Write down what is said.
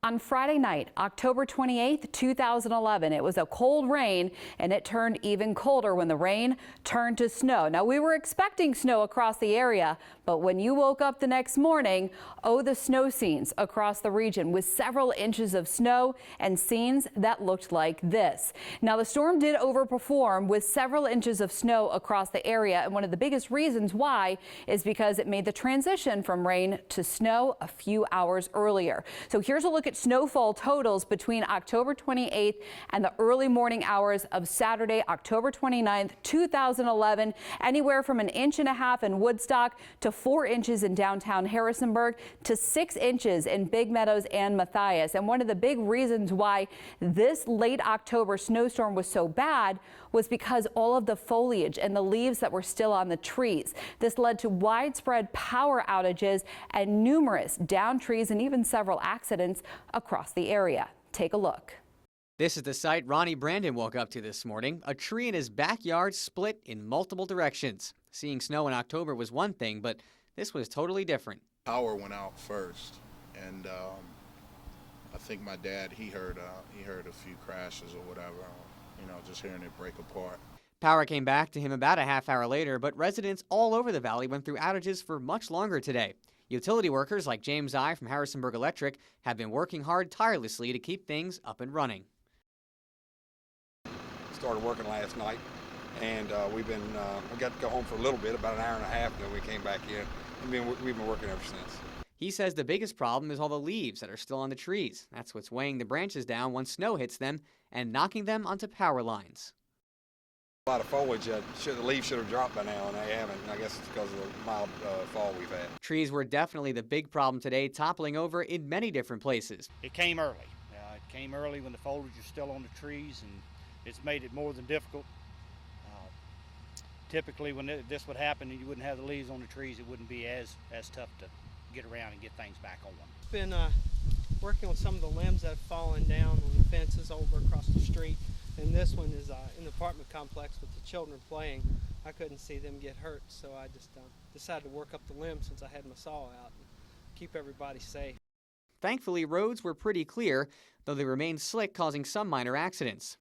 On Friday night, October 28th, 2011, it was a cold rain, and it turned even colder when the rain turned to snow. Now, we were expecting snow across the area, but when you woke up the next morning, the snow scenes across the region with several inches of snow and scenes that looked like this. Now, the storm did overperform with several inches of snow across the area, and one of the biggest reasons why is because it made the transition from rain to snow a few hours earlier. So here's a look at snowfall totals between October 28th and the early morning hours of Saturday, October 29th, 2011. Anywhere from 1.5 inches in Woodstock to 4 inches in downtown Harrisonburg to 6 inches in Big Meadows and Matthias. And one of the big reasons why this late October snowstorm was so bad was because all of the foliage and the leaves that were still on the trees. This led to widespread power outages and numerous downed trees and even several accidents across the area. Take a look. This is the site Ronnie Brandon woke up to this morning. A tree in his backyard split in multiple directions. Seeing snow in October was one thing, but this was totally different. Power went out first, and I think my dad, he heard a few crashes or whatever, just hearing it break apart. Power came back to him about a half hour later, but residents all over the valley went through outages for much longer today. Utility workers like James I from Harrisonburg Electric have been working hard tirelessly to keep things up and running. Started working last night, and we got to go home for a little bit, about an hour and a half, then we came back in, and we've been working ever since. He says the biggest problem is all the leaves that are still on the trees. That's what's weighing the branches down once snow hits them and knocking them onto power lines. A lot of foliage, the leaves should have dropped by now, and they haven't. I guess it's because of the mild fall we've had. Trees were definitely the big problem today, toppling over in many different places. It came early. It came early when the foliage is still on the trees, and it's made it more than difficult. Typically, when this would happen and you wouldn't have the leaves on the trees, it wouldn't be as tough to get around and get things back on. Been working on some of the limbs that have fallen down on the fences over across the street, and this one is in the apartment complex with the children playing. I couldn't see them get hurt, so I just decided to work up the limbs since I had my saw out and keep everybody safe. Thankfully, roads were pretty clear, though they remained slick, causing some minor accidents.